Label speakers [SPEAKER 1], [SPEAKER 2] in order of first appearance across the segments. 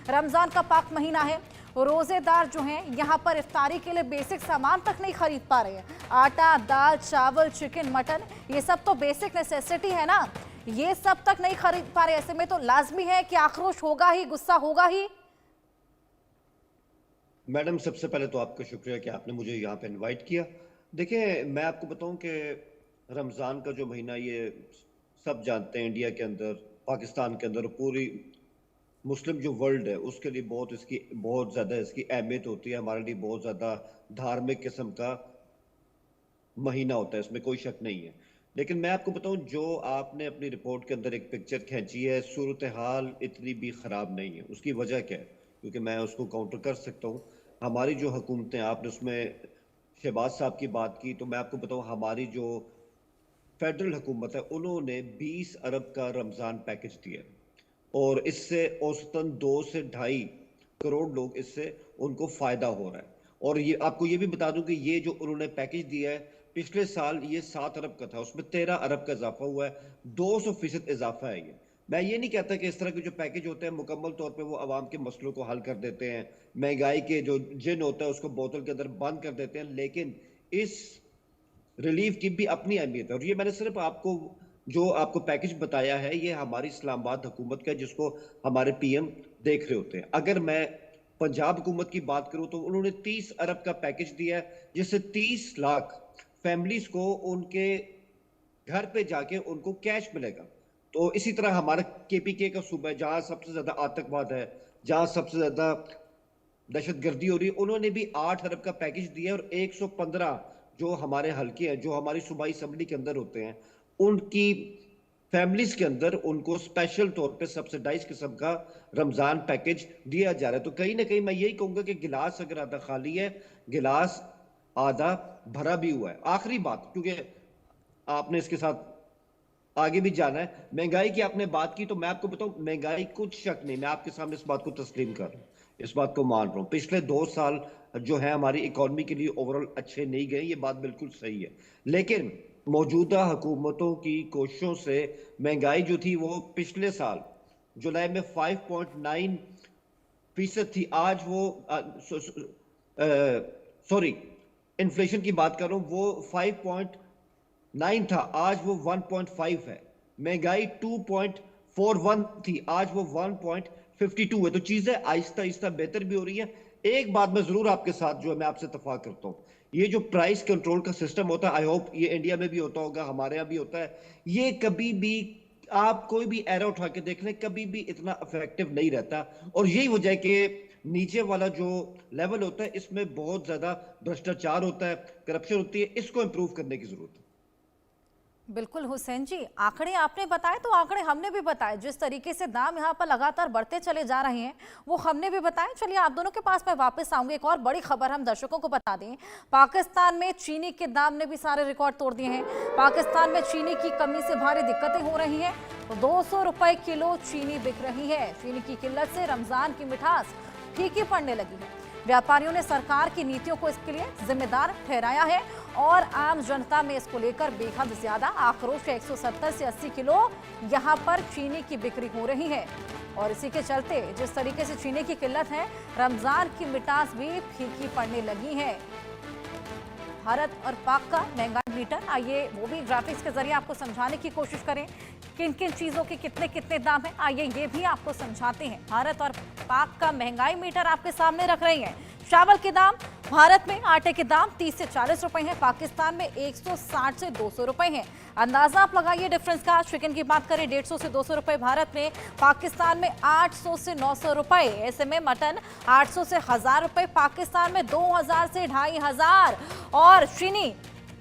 [SPEAKER 1] रमजान का पाक महीना है, रोजेदार जो हैं यहाँ पर इफ्तारी के लिए बेसिक सामान तक नहीं खरीद पा रहे हैं। आटा, दाल, चावल, चिकन, मटन, ये सब तो बेसिक नेसेसिटी है ना, ये सब तक नहीं खरीद पा रहे। ऐसे में तो लाजमी है कि आक्रोश होगा ही, गुस्सा होगा ही।
[SPEAKER 2] मैडम, सबसे पहले तो आपका शुक्रिया कि आपने मुझे यहाँ पे इनवाइट किया। देखिए, मैं आपको बताऊं कि रमज़ान का जो महीना, ये सब जानते हैं, इंडिया के अंदर, पाकिस्तान के अंदर, पूरी मुस्लिम जो वर्ल्ड है उसके लिए बहुत ज़्यादा इसकी अहमियत होती है। हमारे लिए बहुत ज़्यादा धार्मिक किस्म का महीना होता है, इसमें कोई शक नहीं है। लेकिन मैं आपको बताऊं, जो आपने अपनी रिपोर्ट के अंदर एक पिक्चर खींची है, सूरत हाल इतनी भी ख़राब नहीं है। उसकी वजह क्या है? क्योंकि मैं उसको काउंटर कर सकता हूँ। हमारी जो हुकूमतें, आपने उसमें शहबाज साहब की बात की, तो मैं आपको बताऊं, हमारी जो फेडरल हुकूमत है उन्होंने 20 अरब का रमज़ान पैकेज दिया और इससे औसतन 2 से 2.5 करोड़ लोग इससे उनको फ़ायदा हो रहा है। और ये आपको ये भी बता दूं कि ये जो उन्होंने पैकेज दिया है, पिछले साल ये 7 अरब का था, उसमें 13 अरब का इजाफा हुआ है। 200% इजाफा है ये। मैं ये नहीं कहता कि इस तरह के जो पैकेज होते हैं मुकम्मल तौर पे वो आवाम के मसलों को हल कर देते हैं, महंगाई के जो जिन होता है उसको बोतल के अंदर बंद कर देते हैं, लेकिन इस रिलीफ की भी अपनी अहमियत है। और ये मैंने सिर्फ आपको जो आपको पैकेज बताया है, ये हमारी इस्लामाबाद हुकूमत का है, जिसको हमारे पीएम देख रहे होते हैं। अगर मैं पंजाब हुकूमत की बात करूं तो उन्होंने 30 अरब का पैकेज दिया है, जिससे 30 लाख फैमिलीज को उनके घर पे जाके उनको कैश मिलेगा। तो इसी तरह हमारा केपीके का सूबा है, जहां सबसे ज्यादा आतंकवाद है, जहां सबसे ज्यादा दहशतगर्दी हो रही है, उन्होंने भी 8 अरब का पैकेज दिया। और 115 जो हमारे हल्के हैं, जो हमारी सूबाई असम्बली के अंदर होते हैं, उनकी फैमिलीज के अंदर उनको स्पेशल तौर पे सब्सिडाइज किस्म का रमजान पैकेज दिया जा रहा है। तो कहीं ना कहीं मैं यही कहूंगा कि गिलास अगर आधा खाली है, गिलास आधा भरा भी हुआ है। आखिरी बात, क्योंकि आपने इसके साथ आगे भी जाना है, महंगाई की आपने बात की, तो मैं आपको बताऊं, महंगाई कुछ शक नहीं, मैं आपके सामने इस बात को तस्लीम कर रहा हूं, इस बात को मान रहा हूं। पिछले 2 साल जो है हमारी इकोनॉमी के लिए ओवरऑल अच्छे नहीं गए, ये बात बिल्कुल सही है। लेकिन मौजूदा हुकूमतों की कोशिशों से महंगाई जो थी वो पिछले साल जुलाई में 5.9% थी, आज वो सॉरी, इन्फ्लेशन की बात कर रहा हूं, वो 5.9 था, आज वो 1.5 है। महंगाई 2.41 थी, आज वो 1.52 है। तो चीजें आहिस्ता आहिस्ता बेहतर भी हो रही है। एक बात मैं जरूर आपके साथ जो है मैं आपसे इत्तेफाक करता हूं, ये जो प्राइस कंट्रोल का सिस्टम होता है, आई होप ये इंडिया में भी होता होगा, हमारे यहाँ भी होता है, ये कभी भी आप कोई भी एरा उठा के देख लें, कभी भी इतना इफेक्टिव नहीं रहता। और यही वजह है कि नीचे वाला जो लेवल होता है इसमें बहुत ज्यादा भ्रष्टाचार होता है, करप्शन होती है, इसको इंप्रूव करने की जरूरत है।
[SPEAKER 1] बिल्कुल हुसैन जी, आंकड़े आपने बताए तो आंकड़े हमने भी बताए। जिस तरीके से दाम यहाँ पर लगातार बढ़ते चले जा रहे हैं वो हमने भी बताए। चलिए आप दोनों के पास मैं वापस आऊंगी। एक और बड़ी खबर हम दर्शकों को बता दें, पाकिस्तान में चीनी के दाम ने भी सारे रिकॉर्ड तोड़ दिए हैं। पाकिस्तान में चीनी की कमी से भारी दिक्कतें हो रही हैं, तो 200 रुपए किलो चीनी बिक रही है। चीनी की किल्लत से रमजान की मिठास फीकी पड़ने लगी है। व्यापारियों ने सरकार की नीतियों को इसके लिए जिम्मेदार ठहराया है और आम जनता में इसको लेकर बेहद ज्यादा आक्रोश है। 170 से 80 किलो यहां पर चीनी की बिक्री हो रही है और इसी के चलते जिस तरीके से चीनी की किल्लत है, रमजान की मिठास भी फीकी पड़ने लगी है। भारत और पाक का महंगाई मीटर, आइए वो भी ग्राफिक्स के जरिए आपको समझाने की कोशिश करें किन किन चीजों के कितने कितने दाम हैं। आइए ये भी आपको समझाते हैं। भारत और पाक का महंगाई मीटर आपके सामने रख रही हैं। चावल के दाम भारत में, आटे के दाम 30 से 40 रुपए हैं, पाकिस्तान में 160 से 200 रुपए हैं। अंदाजा आप लगाइए डिफरेंस का। चिकन की बात करें 150 से 200 रुपए भारत में, पाकिस्तान में 800 से 900 रुपए। ऐसे में मटन 800 से 1000 रुपए, पाकिस्तान में 2000 से 2500। और चीनी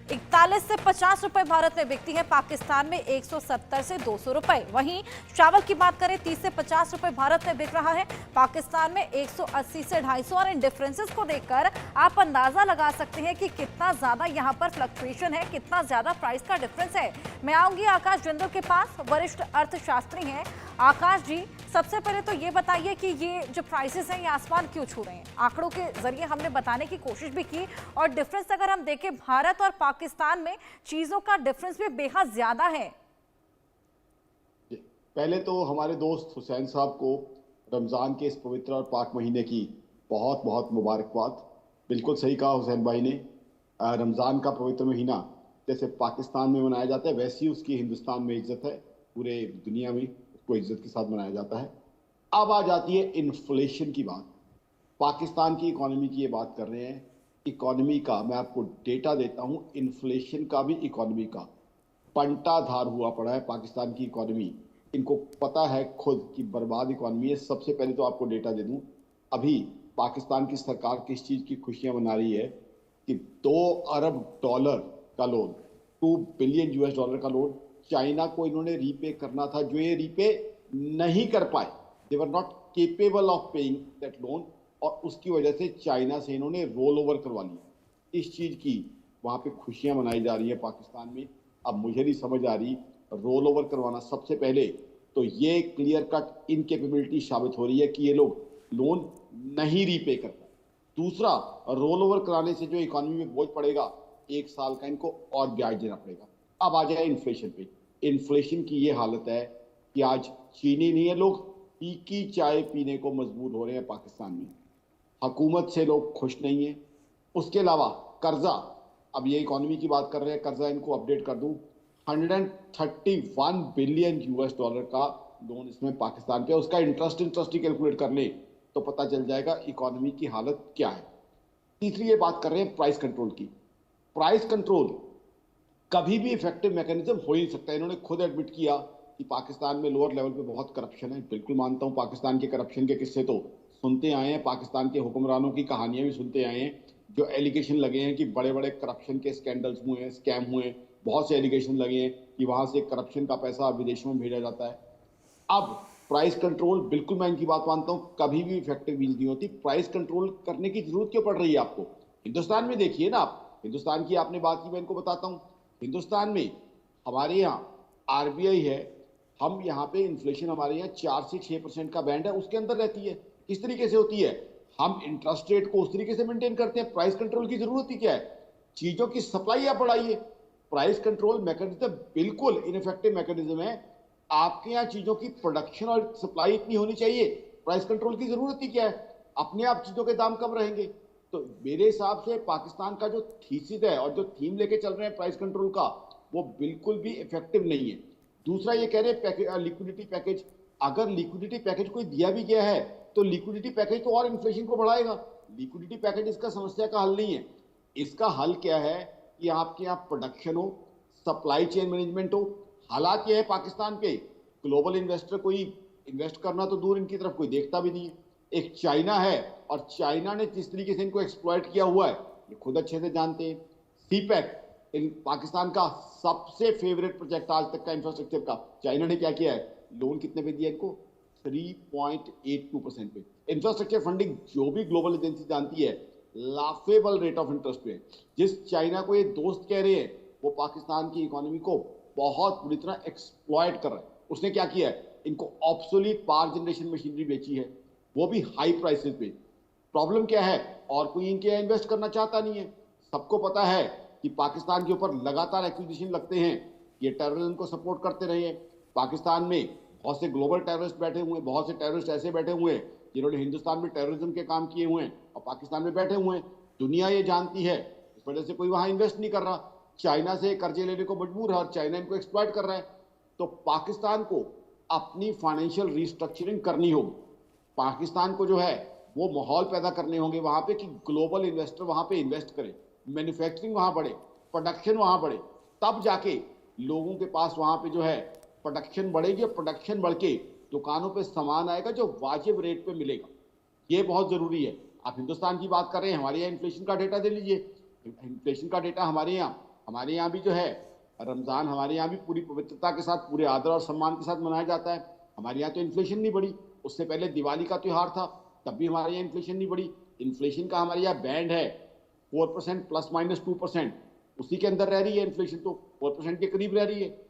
[SPEAKER 1] 41 से 50 रुपए भारत में बिकती है, पाकिस्तान में 170 से 200 रुपए। वहीं चावल की बात करें 30 से 50 रुपए भारत में बिक रहा है, पाकिस्तान में 180 से 250। और इन डिफरेंसेस को देखकर आप अंदाजा लगा सकते हैं कि कितना ज्यादा यहाँ पर फ्लक्चुएशन है, कितना ज्यादा प्राइस का डिफरेंस है। मैं आऊंगी आकाश जिंदल के पास, वरिष्ठ अर्थशास्त्री हैं। आकाश जी, सबसे पहले तो ये बताइए कि ये जो प्राइसेस हैं ये आसमान क्यों छू रहे हैं? आंकड़ों के जरिए हमने बताने की कोशिश भी की और डिफरेंस अगर हम देखें भारत और पाकिस्तान में, चीजों का डिफरेंस भी बेहद ज्यादा है।
[SPEAKER 3] पहले तो हमारे दोस्त हुसैन साहब को रमज़ान के इस पवित्र और पाक महीने की बहुत बहुत मुबारकबाद। बिल्कुल सही कहा हुसैन भाई ने। रमज़ान का पवित्र महीना जैसे पाकिस्तान में मनाया जाता है, वैसे ही उसकी हिंदुस्तान में इज्जत है, पूरे दुनिया में उसको इज्जत के साथ मनाया जाता है। अब आ जाती है इन्फ्लेशन की बात। पाकिस्तान की इकोनॉमी की ये बात कर रहे हैं। इकोनॉमी का मैं आपको डेटा देता हूँ, इन्फ्लेशन का भी इकोनॉमी का पंटाधार हुआ पड़ा है पाकिस्तान की इकोनॉमी। इनको पता है खुद कि बर्बाद इकोनॉमी है। सबसे पहले तो आपको डेटा दे दूं, अभी पाकिस्तान की सरकार किस चीज़ की खुशियां मना रही है कि 2 अरब डॉलर का लोन, 2 बिलियन US डॉलर का लोन चाइना को इन्होंने रीपे करना था, जो ये रीपे नहीं कर पाए। They were not capable of paying that loan, और उसकी वजह से चाइना से इन्होंने रोल ओवर करवा लिया। इस चीज़ की वहाँ पे खुशियां मनाई जा रही है पाकिस्तान में। अब मुझे नहीं समझ आ रही, रोल ओवर करवाना सबसे पहले तो ये क्लियर कट इनकेपेबिलिटी साबित हो रही है कि ये लोग लोन नहीं रीपे कर पाए। दूसरा, रोल ओवर कराने से जो इकोनॉमी में बोझ पड़ेगा 1 साल का, इनको और ब्याज देना पड़ेगा। अब आ जाए इन्फ्लेशन पे। इन्फ्लेशन की ये हालत है कि आज चीनी नहीं है, लोग फीकी चाय पीने को मजबूर हो रहे हैं पाकिस्तान में। हुकूमत से लोग खुश नहीं है। उसके अलावा कर्जा, अब ये इकोनॉमी की बात कर रहे हैं, कर्जा इनको अपडेट कर दूं, 131 बिलियन US डॉलर का लोन इसमें पाकिस्तान पे। उसका इंटरेस्ट ही कैलकुलेट कर ले तो पता चल जाएगा इकोनॉमी की हालत क्या है। तीसरी ये बात कर रहे हैं प्राइस कंट्रोल की। प्राइस कंट्रोल कभी भी इफेक्टिव मैकेनिज्म हो ही नहीं सकता। इन्होंने खुद एडमिट किया कि पाकिस्तान में लोअर लेवल पे बहुत करप्शन है। बिल्कुल मानता हूं, पाकिस्तान के करप्शन के किस्से तो सुनते आए हैं, पाकिस्तान के हुक्मरानों की कहानियां भी सुनते आए हैं, जो एलिगेशन लगे हैं कि बड़े बड़े करप्शन के स्कैंडल्स हुए हैं, स्कैम हुए हैं। बहुत से एलिगेशन लगे हैं कि वहां से करप्शन का पैसा विदेशों में भेजा जाता है। अब प्राइस कंट्रोल, बिल्कुल मैं इनकी बात मानता हूं, कभी भी इफेक्टिव यूज नहीं होती। प्राइस कंट्रोल करने की जरूरत क्यों पड़ रही है आपको? हिंदुस्तान में देखिए ना आप, हिंदुस्तान की आपने बात की, मैं इनको बताता हूं। हिंदुस्तान में हमारे यहाँ आरबीआई है, हम यहाँ पे इन्फ्लेशन हमारे यहाँ 4 से 6% का बैंड है, उसके अंदर रहती है। किस तरीके से होती है? हम इंटरेस्ट रेट को उस तरीके से मेंटेन करते हैं। प्राइस कंट्रोल की जरूरत ही क्या है? चीजों की सप्लाई आप बढ़ाइए। प्राइस कंट्रोल मैकेनिज्म बिल्कुल इनइफेक्टिव मैकेनिज्म है। आपके यहाँ चीजों की प्रोडक्शन और सप्लाई इतनी होनी चाहिए, प्राइस कंट्रोल की जरूरत ही क्या है? अपने आप चीजों के दाम कम रहेंगे। तो मेरे हिसाब से पाकिस्तान का जो थीसिस है और जो थीम लेके चल रहे हैं प्राइस कंट्रोल का, वो बिल्कुल भी इफेक्टिव नहीं है। दूसरा ये कह रहे हैं लिक्विडिटी पैकेज। अगर लिक्विडिटी पैकेज कोई दिया भी गया है तो लिक्विडिटी पैकेज तो और इन्फ्लेशन को बढ़ाएगा। लिक्विडिटी पैकेज इसका समस्या का हल नहीं है। इसका हल क्या है कि आपके यहाँ प्रोडक्शन हो, सप्लाई चेन मैनेजमेंट हो। हालात ये है पाकिस्तान के, ग्लोबल इन्वेस्टर कोई इन्वेस्ट करना तो दूर, इनकी तरफ कोई देखता भी नहीं है। एक चाइना है, और चाइना ने जिस तरीके से इनको एक्सप्लॉइट किया हुआ है ये खुद अच्छे से जानते हैं। सीपैक पाकिस्तान का सबसे फेवरेट प्रोजेक्ट आज तक का इंफ्रास्ट्रक्चर का, चाइना ने क्या किया है? लोन कितने पे दिया इनको? 3.82% पे। इंफ्रास्ट्रक्चर फंडिंग जो भी ग्लोबल एजेंसी जानती है, लाफेबल रेट ऑफ इंटरेस्ट पे। जिस चाइना को ये दोस्त कह रहे हैं, वो पाकिस्तान की इकोनॉमी को बहुत बुरी तरह एक्सप्लॉइट कर रहा है। उसने क्या किया है? इनको ऑब्सोलीट पावर जनरेशन मशीनरी बेची है, वो भी हाई प्राइसेस पे। प्रॉब्लम क्या है? और कोई इनके यहाँ इन्वेस्ट करना चाहता नहीं है। सबको पता है कि पाकिस्तान के ऊपर लगातार एक्विजिशन लगते हैं, ये टेररिज्म को सपोर्ट करते रहे हैं। पाकिस्तान में बहुत से ग्लोबल टेररिस्ट बैठे हुए हैं, बहुत से टेररिस्ट ऐसे बैठे हुए हैं जिन्होंने हिंदुस्तान में टेररिज्म के काम किए हुए हैं और पाकिस्तान में बैठे हुए हैं। दुनिया ये जानती है, इस वजह से कोई वहां इन्वेस्ट नहीं कर रहा। चाइना से कर्जे लेने को मजबूर है और चाइना इनको एक्सप्लॉइट कर रहा है। तो पाकिस्तान को अपनी फाइनेंशियल रिस्ट्रक्चरिंग करनी होगी। पाकिस्तान को जो है वो माहौल पैदा करने होंगे वहां पे कि ग्लोबल इन्वेस्टर वहां पे इन्वेस्ट करे, मैन्युफैक्चरिंग वहां बढ़े, प्रोडक्शन वहां बढ़े। तब जाके लोगों के पास वहां पे जो है प्रोडक्शन बढ़ेगी, और प्रोडक्शन बढ़ के दुकानों पे सामान आएगा जो वाजिब रेट पे मिलेगा। ये बहुत जरूरी है। आप हिंदुस्तान की बात कर रहे हैं, हमारे यहाँ इन्फ्लेशन का डेटा दे लीजिए। इन्फ्लेशन का डेटा हमारे यहाँ भी जो है, रमजान हमारे यहाँ भी पूरी पवित्रता के साथ, पूरे आदर और सम्मान के साथ मनाया जाता है। हमारे यहाँ तो इन्फ्लेशन नहीं बढ़ी। उससे पहले दिवाली का त्यौहार था, तब भी हमारे यहाँ इन्फ्लेशन नहीं बढ़ी। इन्फ्लेशन का हमारे यहाँ बैंड है 4% ±2%, उसी के अंदर रह रही है इन्फ्लेशन, तो 4% के करीब रह रही है।